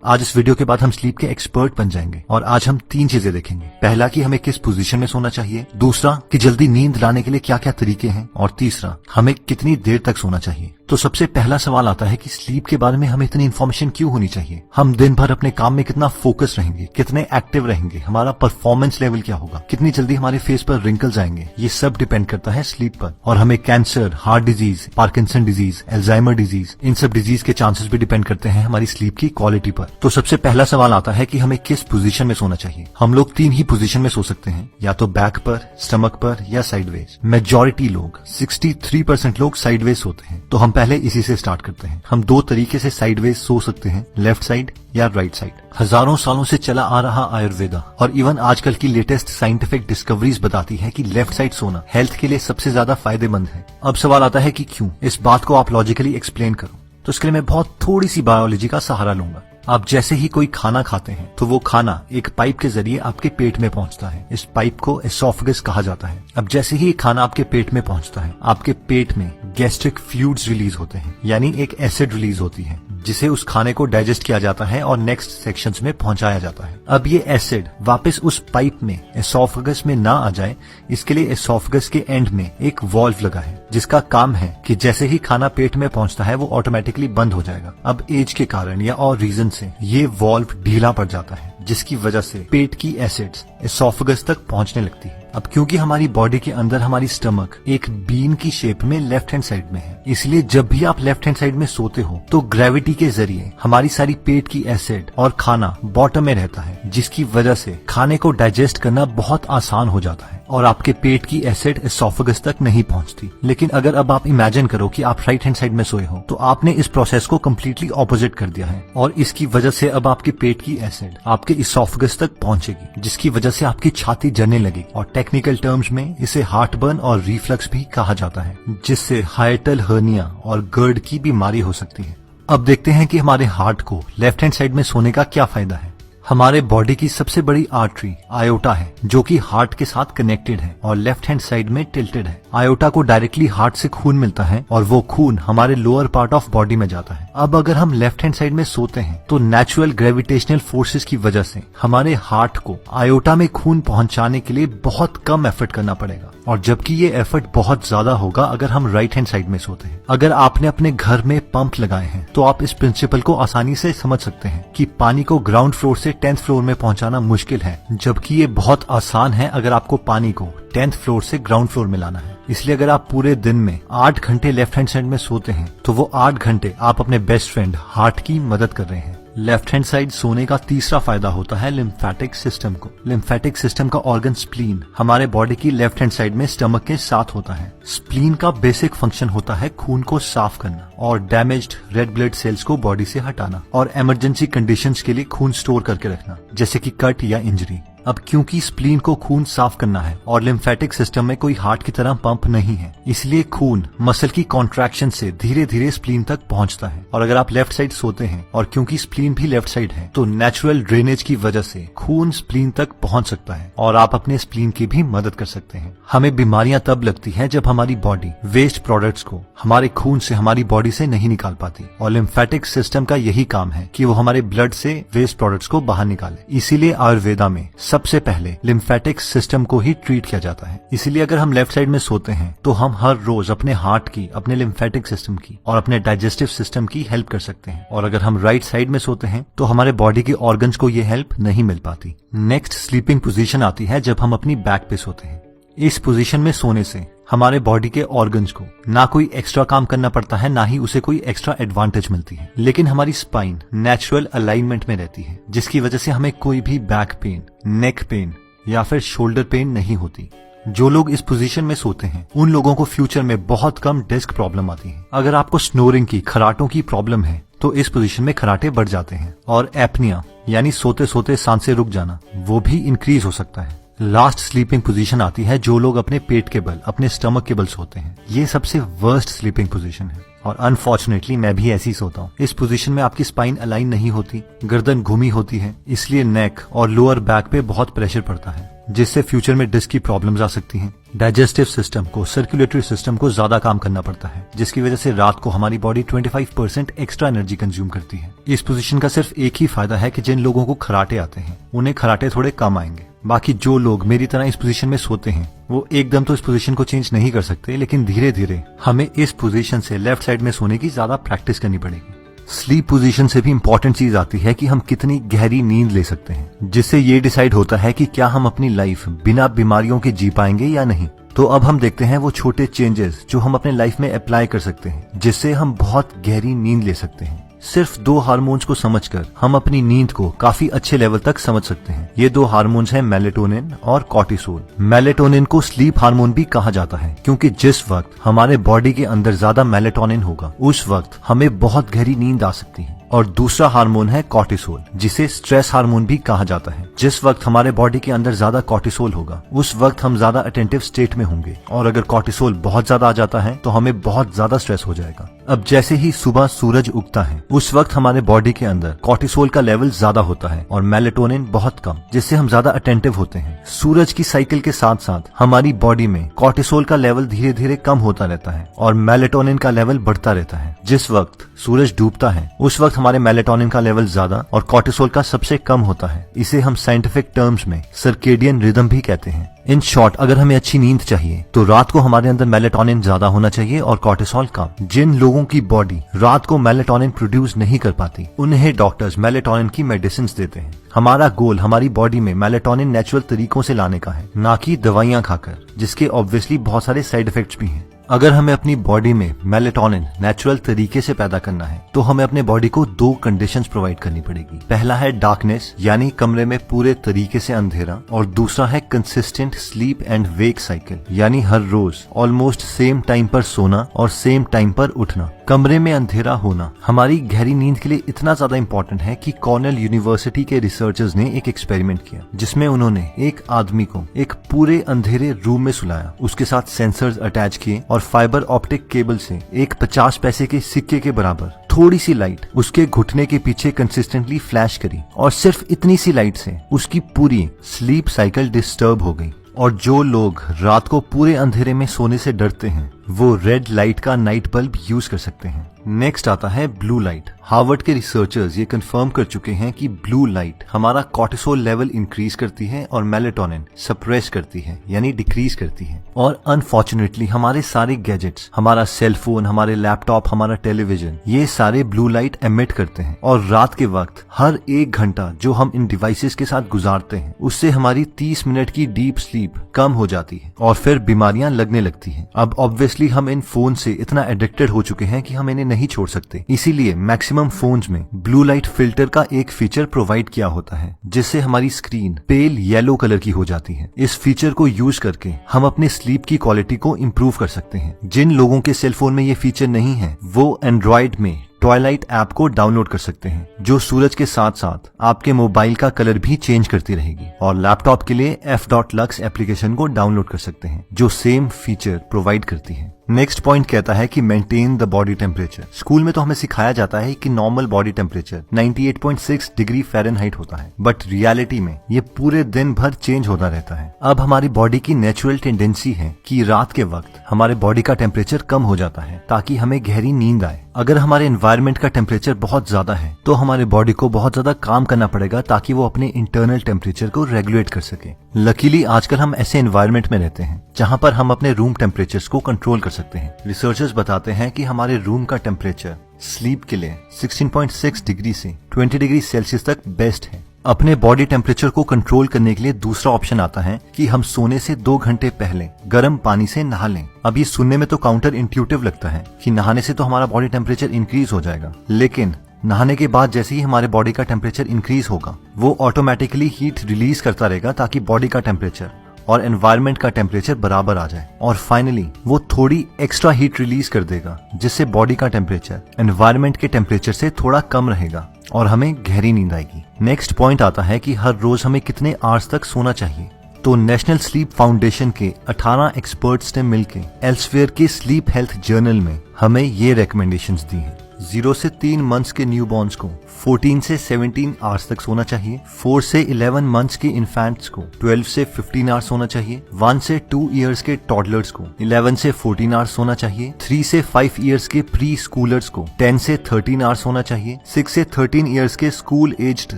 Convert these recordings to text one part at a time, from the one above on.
आज इस वीडियो के बाद हम स्लीप के एक्सपर्ट बन जाएंगे और आज हम 3 चीजें देखेंगे। पहला कि हमें किस पोजीशन में सोना चाहिए, दूसरा कि जल्दी नींद लाने के लिए क्या क्या तरीके हैं, और तीसरा हमें कितनी देर तक सोना चाहिए। तो सबसे पहला सवाल आता है कि स्लीप के बारे में हमें इतनी इन्फॉर्मेशन क्यों होनी चाहिए। हम दिन भर अपने काम में कितना फोकस रहेंगे, कितने एक्टिव रहेंगे, हमारा परफॉर्मेंस लेवल क्या होगा, कितनी जल्दी हमारे फेस पर रिंकल्स आएंगे, ये सब डिपेंड करता है स्लीप पर। और हमें cancer, heart disease, Parkinson disease, Alzheimer disease, इन सब डिजीज के चांसेस भी डिपेंड करते हैं हमारी स्लीप की क्वालिटी पर। तो सबसे पहला सवाल आता है कि हमें किस पोजीशन में सोना चाहिए। हम लोग 3 ही पोजीशन में सो सकते हैं, या तो बैक पर, स्टमक पर या साइडवेज। मेजॉरिटी लोग 63% लोग साइडवेज सोते हैं। तो हम पहले इसी से स्टार्ट करते हैं। हम 2 तरीके से साइडवेज सो सकते हैं, लेफ्ट साइड या राइट साइड। हजारों सालों से चला आ रहा आयुर्वेदा और इवन आजकल की लेटेस्ट साइंटिफिक डिस्कवरीज बताती है कि लेफ्ट साइड सोना हेल्थ के लिए सबसे ज्यादा फायदेमंद है। अब सवाल आता है कि क्यों। इस बात को आप लॉजिकली एक्सप्लेन करो, तो इसके लिए मैं बहुत थोड़ी सी बायोलॉजी का सहारा लूंगा। आप जैसे ही कोई खाना खाते हैं तो वो खाना एक पाइप के जरिए आपके पेट में पहुंचता है। इस पाइप को एसोफेगस कहा जाता है। अब जैसे ही खाना आपके पेट में पहुंचता है, आपके पेट में गैस्ट्रिक फ्लूइड्स रिलीज होते हैं, यानी एक एसिड रिलीज होती है जिसे उस खाने को डाइजेस्ट किया जाता है और नेक्स्ट सेक्शंस में पहुंचाया जाता है। अब ये एसिड वापस उस पाइप में एसोफेगस में ना आ जाए, इसके लिए एसोफेगस के एंड में एक वॉल्व लगा है जिसका काम है कि जैसे ही खाना पेट में पहुंचता है वो ऑटोमेटिकली बंद हो जाएगा। अब एज के कारण या और रीजन से ये वॉल्व ढीला पड़ जाता है, जिसकी वजह से पेट की एसिड्स एसोफेगस तक पहुंचने लगती है। अब क्योंकि हमारी बॉडी के अंदर हमारी स्टमक एक बीन की शेप में लेफ्ट हैंड साइड में है, इसलिए जब भी आप लेफ्ट हैंड साइड में सोते हो तो ग्रेविटी के जरिए हमारी सारी पेट की एसिड और खाना बॉटम में रहता है, जिसकी वजह से खाने को डाइजेस्ट करना बहुत आसान हो जाता है और आपके पेट की एसिड एसोफेगस तक नहीं पहुंचती। लेकिन अगर अब आप इमेजिन करो कि आप राइट हैंड साइड में सोए हो, तो आपने इस प्रोसेस को कम्प्लीटली ऑपोजिट कर दिया है और इसकी वजह से अब आपके पेट की एसिड आपके एसोफेगस तक पहुंचेगी, जिसकी वजह से आपकी छाती जलने लगेगी और टेक्निकल टर्म्स में इसे हार्ट बर्न और रिफ्लक्स भी कहा जाता है, जिससे हाइटल हर्निया और गर्ड की बीमारी हो सकती है। अब देखते हैं कि हमारे हार्ट को लेफ्ट हैंड साइड में सोने का क्या फायदा है। हमारे बॉडी की सबसे बड़ी आर्टरी आयोटा है, जो कि हार्ट के साथ कनेक्टेड है और लेफ्ट हैंड साइड में टिल्टेड है। आयोटा को डायरेक्टली हार्ट से खून मिलता है और वो खून हमारे लोअर पार्ट ऑफ बॉडी में जाता है। अब अगर हम लेफ्ट हैंड साइड में सोते हैं तो नेचुरल ग्रेविटेशनल फोर्सेस की वजह से हमारे हार्ट को आयोटा में खून पहुंचाने के लिए बहुत कम एफर्ट करना पड़ेगा, और जबकि ये एफर्ट बहुत ज्यादा होगा अगर हम राइट हैंड साइड में सोते हैं। अगर आपने अपने घर में पंप लगाए हैं तो आप इस प्रिंसिपल को आसानी से समझ सकते हैं कि पानी को ग्राउंड फ्लोर से 10th फ्लोर में पहुंचाना मुश्किल है, जबकि ये बहुत आसान है अगर आपको पानी को 10th फ्लोर से ग्राउंड फ्लोर में लाना है। इसलिए अगर आप पूरे दिन में 8 घंटे लेफ्ट हैंड साइड में सोते हैं तो वो 8 घंटे आप अपने बेस्ट फ्रेंड हार्ट की मदद कर रहे हैं। लेफ्ट हैंड साइड सोने का तीसरा फायदा होता है लिम्फेटिक सिस्टम को। लिम्फेटिक सिस्टम का ऑर्गन स्प्लीन हमारे बॉडी की लेफ्ट हैंड साइड में स्टमक के साथ होता है। स्प्लीन का बेसिक फंक्शन होता है खून को साफ करना और डैमेज्ड रेड ब्लड सेल्स को बॉडी से हटाना और इमरजेंसी कंडीशंस के लिए खून स्टोर करके रखना, जैसे कि कट या इंजरी। अब क्योंकि स्प्लीन को खून साफ करना है और लिम्फेटिक सिस्टम में कोई हार्ट की तरह पंप नहीं है, इसलिए खून मसल की कॉन्ट्रैक्शन से धीरे धीरे स्प्लीन तक पहुंचता है। और अगर आप लेफ्ट साइड सोते हैं और क्योंकि स्प्लीन भी लेफ्ट साइड है, तो नेचुरल ड्रेनेज की वजह से खून स्प्लीन तक पहुंच सकता है और आप अपने स्प्लीन की भी मदद कर सकते हैं। हमें बीमारियां तब लगती है जब हमारी बॉडी वेस्ट प्रोडक्ट्स को हमारे खून से हमारी बॉडी से नहीं निकाल पाती, और लिम्फेटिक सिस्टम का यही काम है कि वो हमारे ब्लड से वेस्ट प्रोडक्ट्स को बाहर निकाले। इसीलिए आयुर्वेदा में सबसे पहले लिम्फेटिक सिस्टम को ही ट्रीट किया जाता है। इसीलिए अगर हम लेफ्ट साइड में सोते हैं तो हम हर रोज अपने हार्ट की, अपने लिम्फेटिक सिस्टम की और अपने डाइजेस्टिव सिस्टम की हेल्प कर सकते हैं, और अगर हम राइट साइड में सोते हैं तो हमारे बॉडी के ऑर्गन्स को ये हेल्प नहीं मिल पाती। नेक्स्ट स्लीपिंग पोजीशन आती है जब हम अपनी बैक पे सोते हैं। इस पोजीशन में सोने से हमारे बॉडी के ऑर्गन्स को ना कोई एक्स्ट्रा काम करना पड़ता है, ना ही उसे कोई एक्स्ट्रा एडवांटेज मिलती है, लेकिन हमारी स्पाइन नेचुरल अलाइनमेंट में रहती है, जिसकी वजह से हमें कोई भी बैक पेन, नेक पेन या फिर शोल्डर पेन नहीं होती। जो लोग इस पोजीशन में सोते हैं उन लोगों को फ्यूचर में बहुत कम डिस्क प्रॉब्लम आती है। अगर आपको स्नोरिंग की, खराटों की प्रॉब्लम है तो इस पोजीशन में खराटे बढ़ जाते हैं, और एपनिया यानी सोते सोते सांसें रुक जाना, वो भी इंक्रीज हो सकता है। लास्ट स्लीपिंग पोजीशन आती है जो लोग अपने पेट के बल, अपने स्टमक के बल सोते हैं। ये सबसे वर्स्ट स्लीपिंग पोजीशन है और अनफॉर्चुनेटली मैं भी ऐसी सोता हूँ। इस पोजीशन में आपकी स्पाइन अलाइन नहीं होती, गर्दन घूमी होती है, इसलिए नेक और लोअर बैक पे बहुत प्रेशर पड़ता है। जिससे फ्यूचर में डिस्क की प्रॉब्लम्स आ सकती हैं। डाइजेस्टिव सिस्टम को, सर्कुलेटरी सिस्टम को ज्यादा काम करना पड़ता है, जिसकी वजह से रात को हमारी बॉडी 25% एक्स्ट्रा एनर्जी कंज्यूम करती है। इस पोजीशन का सिर्फ एक ही फायदा है कि जिन लोगों को खराटे आते हैं उन्हें खराटे थोड़े कम आएंगे। बाकी जो लोग मेरी तरह इस पोजीशन में सोते हैं वो एकदम तो इस पोजीशन को चेंज नहीं कर सकते, लेकिन धीरे धीरे हमें इस पोजीशन से लेफ्ट साइड में सोने की ज्यादा प्रैक्टिस करनी पड़ेगी। स्लीप पोजीशन से भी इंपॉर्टेंट चीज आती है कि हम कितनी गहरी नींद ले सकते हैं, जिससे ये डिसाइड होता है कि क्या हम अपनी लाइफ बिना बीमारियों के जी पाएंगे या नहीं। तो अब हम देखते हैं वो छोटे चेंजेस जो हम अपने लाइफ में अप्लाई कर सकते हैं, जिससे हम बहुत गहरी नींद ले सकते हैं। सिर्फ 2 हार्मोन्स को समझकर हम अपनी नींद को काफी अच्छे लेवल तक समझ सकते हैं। ये 2 हार्मोन्स हैं मेलेटोनिन और कॉर्टिसोल। मेलेटोनिन को स्लीप हार्मोन भी कहा जाता है, क्योंकि जिस वक्त हमारे बॉडी के अंदर ज्यादा मेलेटोनिन होगा उस वक्त हमें बहुत गहरी नींद आ सकती है। और दूसरा हार्मोन है कॉर्टिसोल, जिसे स्ट्रेस हार्मोन भी कहा जाता है। जिस वक्त हमारे बॉडी के अंदर ज्यादा कॉर्टिसोल होगा उस वक्त हम ज्यादा अटेंटिव स्टेट में होंगे, और अगर कॉर्टिसोल बहुत ज्यादा आ जाता है तो हमें बहुत ज्यादा स्ट्रेस हो जाएगा। अब जैसे ही सुबह सूरज उगता है उस वक्त हमारे बॉडी के अंदर कॉर्टिसोल का लेवल ज्यादा होता है और मेलेटोनिन बहुत कम, जिससे हम ज्यादा अटेंटिव होते हैं। सूरज की साइकिल के साथ साथ हमारी बॉडी में कॉर्टिसोल का लेवल धीरे धीरे कम होता रहता है और मेलेटोनिन का लेवल बढ़ता रहता है। जिस वक्त सूरज डूबता है उस वक्त हमारे मेलेटोनिन का लेवल ज्यादा और कॉर्टिसोल का सबसे कम होता है। इसे हम साइंटिफिक टर्म्स में सर्केडियन रिदम भी कहते हैं। इन शॉर्ट, अगर हमें अच्छी नींद चाहिए तो रात को हमारे अंदर मेलेटोनिन ज्यादा होना चाहिए और कॉर्टिसोल कम। जिन लोगों की बॉडी रात को मेलेटोनिन प्रोड्यूस नहीं कर पाती उन्हें डॉक्टर्स मेलेटोनिन की मेडिसिन देते हैं। हमारा गोल हमारी बॉडी में मेलेटोनिन नेचुरल तरीकों से लाने का है, ना कि दवाइयां खाकर, जिसके ऑब्वियसली बहुत सारे साइड इफेक्ट्स भी हैं। अगर हमें अपनी बॉडी में मेलेटोनिन नेचुरल तरीके से पैदा करना है तो हमें अपने बॉडी को 2 कंडीशंस प्रोवाइड करनी पड़ेगी। पहला है डार्कनेस, यानी कमरे में पूरे तरीके से अंधेरा, और दूसरा है consistent sleep and wake cycle, यानी हर रोज ऑलमोस्ट सेम टाइम पर सोना और सेम टाइम पर उठना। कमरे में अंधेरा होना हमारी गहरी नींद के लिए इतना ज्यादा इंपॉर्टेंट है कि कॉर्नेल यूनिवर्सिटी के रिसर्चर्स ने एक एक्सपेरिमेंट किया, जिसमें उन्होंने एक आदमी को एक पूरे अंधेरे रूम में सुलाया, उसके साथ सेंसर्स अटैच किए और फाइबर ऑप्टिक केबल से एक 50 पैसे के सिक्के के बराबर थोड़ी सी लाइट उसके घुटने के पीछे कंसिस्टेंटली फ्लैश करी, और सिर्फ इतनी सी लाइट से उसकी पूरी स्लीप साइकिल डिस्टर्ब हो गई। और जो लोग रात को पूरे अंधेरे में सोने से डरते हैं वो रेड लाइट का नाइट बल्ब यूज कर सकते हैं। नेक्स्ट आता है ब्लू लाइट। हार्वर्ड के रिसर्चर्स ये कंफर्म कर चुके हैं कि ब्लू लाइट हमारा कॉर्टिसोल लेवल इंक्रीज करती है और मेलेटोनिन सप्रेस करती है, यानी डिक्रीज करती है। और अनफॉर्चुनेटली हमारे सारे गैजेट्स, हमारा सेल फोन, हमारे लैपटॉप, हमारा टेलीविजन, ये सारे ब्लू लाइट एमिट करते हैं। और रात के वक्त हर 1 घंटा जो हम इन डिवाइसेस के साथ गुजारते हैं उससे हमारी 30 मिनट की डीप स्लीप कम हो जाती है और फिर बीमारियां लगने लगती हैं। अब ऑब्वियसली हम इन फोन से इतना एडिक्टेड हो चुके हैं कि हम इन्हें नहीं छोड़ सकते, इसीलिए मैक्सिमम फोन्स में ब्लू लाइट फिल्टर का एक फीचर प्रोवाइड किया होता है, जिससे हमारी स्क्रीन पेल येलो कलर की हो जाती है। इस फीचर को यूज करके हम अपने स्लीप की क्वालिटी को इम्प्रूव कर सकते हैं। जिन लोगों के सेल फोन में ये फीचर नहीं है वो एंड्रॉइड में ट्वाइलाइट ऐप को डाउनलोड कर सकते हैं, जो सूरज के साथ साथ आपके मोबाइल का कलर भी चेंज करती रहेगी। और लैपटॉप के लिए f.lux एप्लीकेशन को डाउनलोड कर सकते हैं जो सेम फीचर प्रोवाइड करती है। नेक्स्ट पॉइंट कहता है कि maintain the body temperature. School में तो हमें सिखाया जाता है कि normal body temperature 98.6 degree Fahrenheit होता है, बट रियलिटी में ये पूरे दिन भर चेंज होता रहता है। अब हमारी बॉडी की नेचुरल टेंडेंसी है कि रात के वक्त हमारे बॉडी का टेम्परेचर कम हो जाता है ताकि हमें गहरी नींद आए। अगर हमारे एनवायरनमेंट का टेम्परेचर बहुत ज्यादा है तो हमारे बॉडी को बहुत ज्यादा काम करना पड़ेगा ताकि वो अपने इंटरनल टेम्परेचर को रेगुलेट कर सके। लकीली आजकल हम ऐसे एनवायरनमेंट में रहते हैं जहाँ पर हम अपने रूम टेम्परेचर्स को कंट्रोल कर सकते हैं। रिसर्चर्स बताते हैं कि हमारे रूम का टेम्परेचर स्लीप के लिए 16.6 डिग्री से 20 डिग्री सेल्सियस तक बेस्ट है। अपने बॉडी टेम्परेचर को कंट्रोल करने के लिए दूसरा ऑप्शन आता है कि हम सोने से 2 घंटे पहले गर्म पानी से नहा लें। अब ये सुनने में तो काउंटर इंट्यूटिव लगता है कि नहाने से तो हमारा बॉडी टेम्परेचर इंक्रीज हो जाएगा, लेकिन नहाने के बाद जैसे ही हमारे बॉडी का टेम्परेचर इंक्रीज होगा वो ऑटोमेटिकली हीट रिलीज करता रहेगा ताकि बॉडी का टेम्परेचर और एनवायरनमेंट का टेम्परेचर बराबर आ जाए। और फाइनली वो थोड़ी एक्स्ट्रा हीट रिलीज कर देगा जिससे बॉडी का टेम्परेचर एनवायरनमेंट के टेम्परेचर से थोड़ा कम रहेगा और हमें गहरी नींद आएगी। नेक्स्ट पॉइंट आता है कि हर रोज हमें कितने आवर्स तक सोना चाहिए। तो नेशनल स्लीप फाउंडेशन के 18 एक्सपर्ट्स ने मिलकर एल्सवेयर के स्लीप हेल्थ जर्नल में हमें ये रिकमेंडेशंस दी हैं। 0 से 3 मंथ्स के न्यू बॉर्न्स को 14 से 17 आवर्स तक सोना चाहिए। 4 से 11 मंथ्स के इन्फेंट्स को 12 से 15 आवर्स सोना चाहिए। 1 से 2 इयर्स के टॉडलर्स को 11 से 14 आवर्स सोना चाहिए। 3 से 5 इयर्स के प्री स्कूलर्स को 10 से 13 आवर्स सोना चाहिए। 6 से 13 इयर्स के स्कूल एज्ड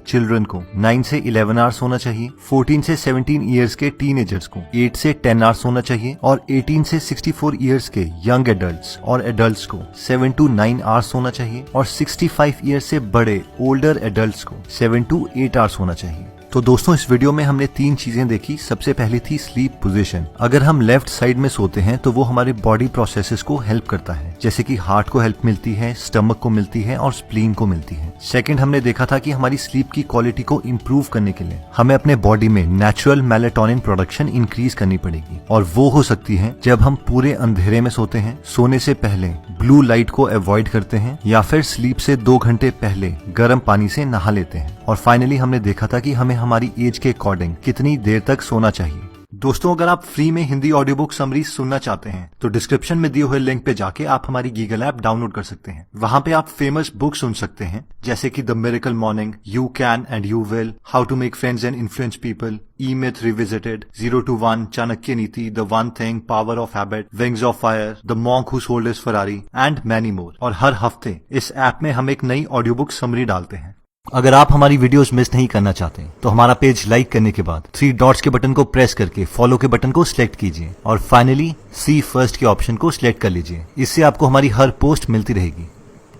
चिल्ड्रन को 9 से 11 आवर्स सोना चाहिए। 14 से 17 इयर्स के टीनेजर्स को 8 से 10 आवर्स सोना चाहिए और 18 से 64 इयर्स के यंग एडल्ट्स और एडल्ट्स को 7 to 9 आवर्स सोना चाहिए और 65 इयर्स से बड़े ओल्डर एडल्ट्स को 7 to 8 आवर्स होना चाहिए। तो दोस्तों, इस वीडियो में हमने 3 चीजें देखी। सबसे पहली थी स्लीप पोजीशन। अगर हम लेफ्ट साइड में सोते हैं तो वो हमारे बॉडी प्रोसेसेस को हेल्प करता है, जैसे कि हार्ट को हेल्प मिलती है, स्टमक को मिलती है और स्प्लीन को मिलती है। सेकंड, हमने देखा था कि हमारी स्लीप की क्वालिटी को इम्प्रूव करने के लिए हमें अपने बॉडी में नेचुरल मेलेटोनिन प्रोडक्शन इंक्रीज करनी पड़ेगी और वो हो सकती है जब हम पूरे अंधेरे में सोते हैं, सोने से पहले ब्लू लाइट को अवॉइड करते हैं या फिर स्लीप से 2 घंटे पहले गर्म पानी से नहा लेते हैं। और फाइनली हमने देखा था कि हमें हमारी एज के अकॉर्डिंग कितनी देर तक सोना चाहिए। दोस्तों, अगर आप फ्री में हिंदी ऑडियो बुक समरी सुनना चाहते हैं तो डिस्क्रिप्शन में दिए हुए लिंक पे जाके आप हमारी गीगल ऐप डाउनलोड कर सकते हैं। वहां पे आप फेमस बुक सुन सकते हैं, जैसे कि the miracle morning, you can and you will, how to make friends and influence people, E myth revisited, 0 to 1, Chanakya Niti, the one thing, power of habit, wings of fire, the monk who sold his Ferrari and many more. और हर हफ्ते इस app में हम एक नई audio book summary डालते हैं। अगर आप हमारी वीडियोस मिस नहीं करना चाहते तो हमारा पेज लाइक करने के बाद 3 डॉट्स के बटन को प्रेस करके फॉलो के बटन को सिलेक्ट कीजिए और फाइनली सी फर्स्ट के ऑप्शन को सिलेक्ट कर लीजिए। इससे आपको हमारी हर पोस्ट मिलती रहेगी।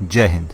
जय हिंद।